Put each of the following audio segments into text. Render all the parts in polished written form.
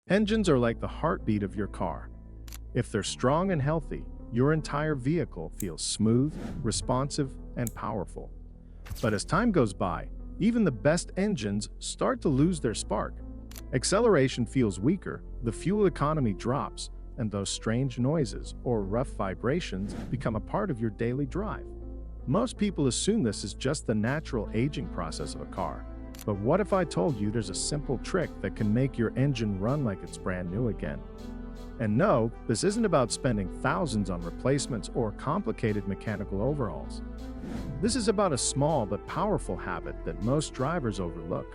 Engines are like the heartbeat of your car. If they're strong and healthy, your entire vehicle feels smooth, responsive, and powerful. But as time goes by, even the best engines start to lose their spark. Acceleration feels weaker, the fuel economy drops, and those strange noises or rough vibrations become a part of your daily drive. Most people assume this is just the natural aging process of a car. But what if I told you there's a simple trick that can make your engine run like it's brand new again? And no, this isn't about spending thousands on replacements or complicated mechanical overhauls. This is about a small but powerful habit that most drivers overlook.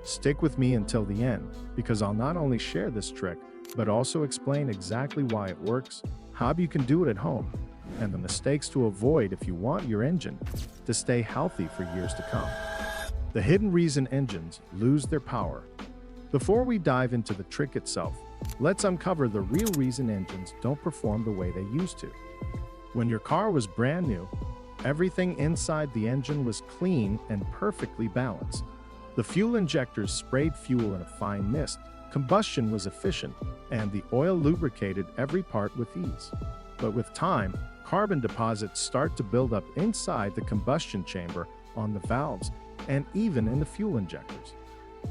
Stick with me until the end, because I'll not only share this trick, but also explain exactly why it works, how you can do it at home, and the mistakes to avoid if you want your engine to stay healthy for years to come. The hidden reason engines lose their power. Before we dive into the trick itself, let's uncover the real reason engines don't perform the way they used to. When your car was brand new, everything inside the engine was clean and perfectly balanced. The fuel injectors sprayed fuel in a fine mist, combustion was efficient, and the oil lubricated every part with ease. But with time, carbon deposits start to build up inside the combustion chamber, on the valves, and even in the fuel injectors.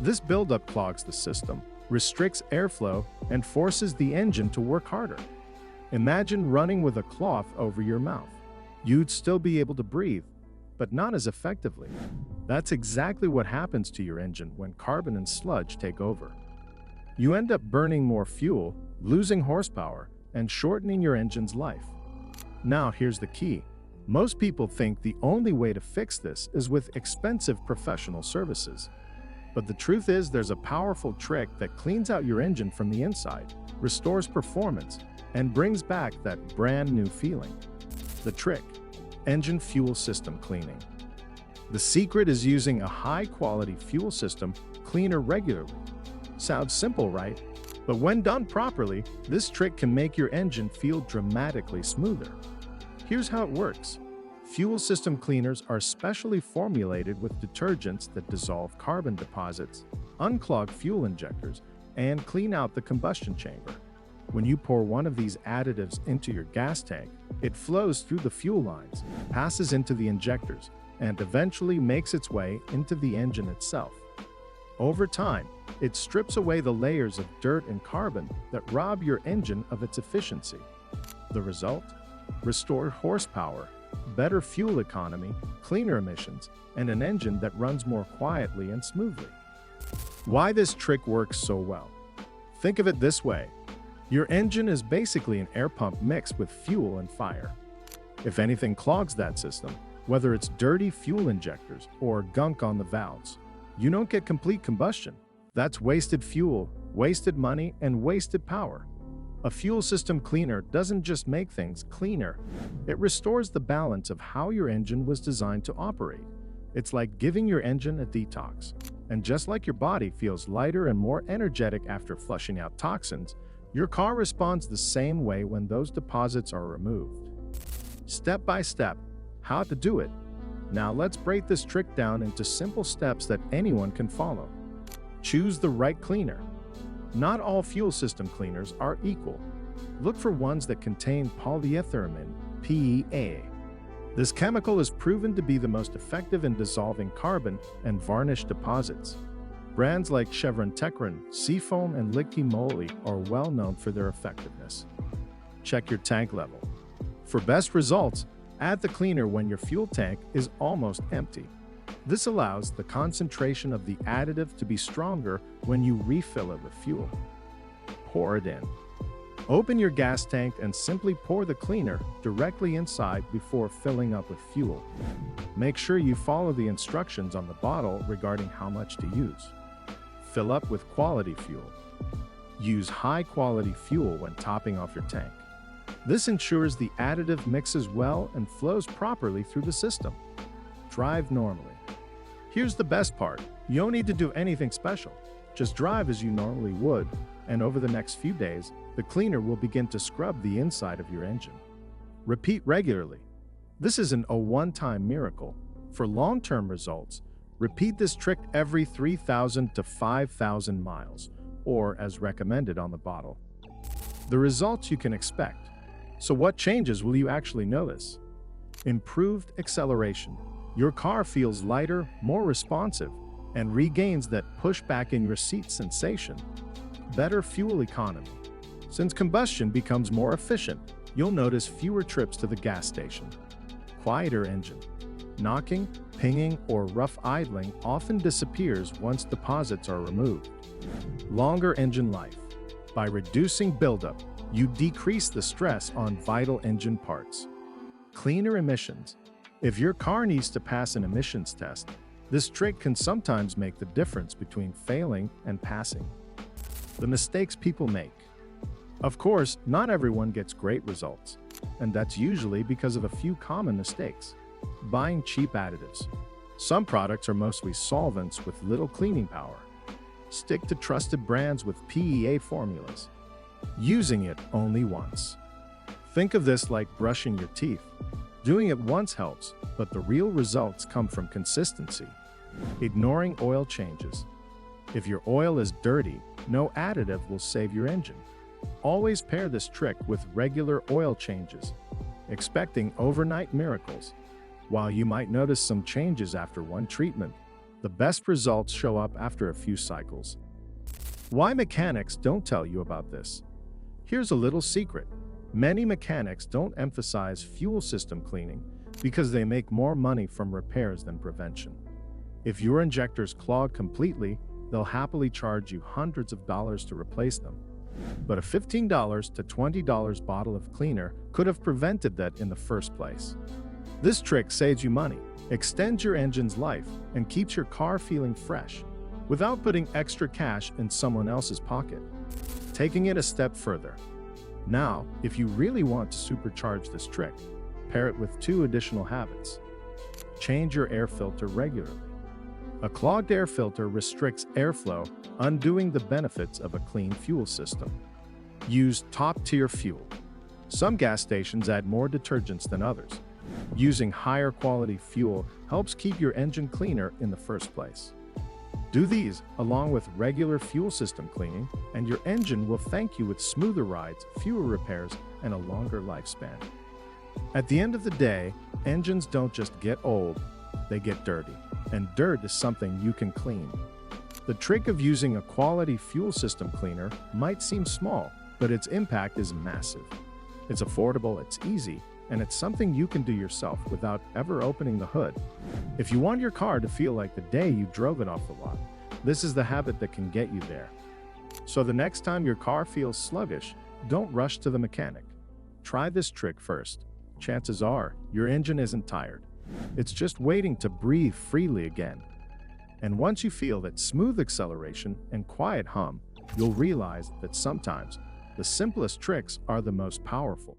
This buildup clogs the system, restricts airflow, and forces the engine to work harder. Imagine running with a cloth over your mouth. You'd still be able to breathe, but not as effectively. That's exactly what happens to your engine when carbon and sludge take over. You end up burning more fuel, losing horsepower, and shortening your engine's life. Now here's the key. Most people think the only way to fix this is with expensive professional services. But the truth is there's a powerful trick that cleans out your engine from the inside, restores performance, and brings back that brand new feeling. The trick: engine fuel system cleaning. The secret is using a high-quality fuel system cleaner regularly. Sounds simple, right? But when done properly, this trick can make your engine feel dramatically smoother. Here's how it works. Fuel system cleaners are specially formulated with detergents that dissolve carbon deposits, unclog fuel injectors, and clean out the combustion chamber. When you pour one of these additives into your gas tank, it flows through the fuel lines, passes into the injectors, and eventually makes its way into the engine itself. Over time, it strips away the layers of dirt and carbon that rob your engine of its efficiency. The result? Restored horsepower, better fuel economy, cleaner emissions, and an engine that runs more quietly and smoothly. Why this trick works so well? Think of it this way. Your engine is basically an air pump mixed with fuel and fire. If anything clogs that system, whether it's dirty fuel injectors or gunk on the valves, you don't get complete combustion. That's wasted fuel, wasted money, and wasted power. A fuel system cleaner doesn't just make things cleaner, it restores the balance of how your engine was designed to operate. It's like giving your engine a detox. And just like your body feels lighter and more energetic after flushing out toxins, your car responds the same way when those deposits are removed. Step by step, how to do it. Now let's break this trick down into simple steps that anyone can follow. Choose the right cleaner. Not all fuel system cleaners are equal. Look for ones that contain polyethylamine, PEA. This chemical is proven to be the most effective in dissolving carbon and varnish deposits. Brands like Chevron Techron, Seafoam, and Liqui Moly are well known for their effectiveness. Check your tank level. For best results, add the cleaner when your fuel tank is almost empty. This allows the concentration of the additive to be stronger when you refill it with fuel. Pour it in. Open your gas tank and simply pour the cleaner directly inside before filling up with fuel. Make sure you follow the instructions on the bottle regarding how much to use. Fill up with quality fuel. Use high-quality fuel when topping off your tank. This ensures the additive mixes well and flows properly through the system. Drive normally. Here's the best part. You don't need to do anything special. Just drive as you normally would, and over the next few days, the cleaner will begin to scrub the inside of your engine. Repeat regularly. This isn't a one-time miracle. For long-term results, repeat this trick every 3,000 to 5,000 miles, or as recommended on the bottle. The results you can expect. So what changes will you actually notice? Improved acceleration. Your car feels lighter, more responsive, and regains that push back in your seat sensation. Better fuel economy. Since combustion becomes more efficient, you'll notice fewer trips to the gas station. Quieter engine. Knocking, pinging, or rough idling often disappears once deposits are removed. Longer engine life. By reducing buildup, you decrease the stress on vital engine parts. Cleaner emissions. If your car needs to pass an emissions test, this trick can sometimes make the difference between failing and passing. The mistakes people make. Of course, not everyone gets great results, and that's usually because of a few common mistakes. Buying cheap additives. Some products are mostly solvents with little cleaning power. Stick to trusted brands with PEA formulas. Using it only once. Think of this like brushing your teeth. Doing it once helps, but the real results come from consistency. Ignoring oil changes. If your oil is dirty, no additive will save your engine. Always pair this trick with regular oil changes, expecting overnight miracles. While you might notice some changes after one treatment, the best results show up after a few cycles. Why mechanics don't tell you about this? Here's a little secret. Many mechanics don't emphasize fuel system cleaning because they make more money from repairs than prevention. If your injectors clog completely, they'll happily charge you hundreds of dollars to replace them. But a $15 to $20 bottle of cleaner could have prevented that in the first place. This trick saves you money, extends your engine's life, and keeps your car feeling fresh, without putting extra cash in someone else's pocket. Taking it a step further. Now, if you really want to supercharge this trick, pair it with 2 additional habits. Change your air filter regularly. A clogged air filter restricts airflow, undoing the benefits of a clean fuel system. Use top-tier fuel. Some gas stations add more detergents than others. Using higher quality fuel helps keep your engine cleaner in the first place. Do these along with regular fuel system cleaning, and your engine will thank you with smoother rides, fewer repairs, and a longer lifespan. At the end of the day, engines don't just get old, they get dirty. And dirt is something you can clean. The trick of using a quality fuel system cleaner might seem small, but its impact is massive. It's affordable, it's easy, and it's something you can do yourself without ever opening the hood. If you want your car to feel like the day you drove it off the lot, this is the habit that can get you there. So the next time your car feels sluggish, don't rush to the mechanic. Try this trick first. Chances are your engine isn't tired. It's just waiting to breathe freely again. And once you feel that smooth acceleration and quiet hum, you'll realize that sometimes the simplest tricks are the most powerful.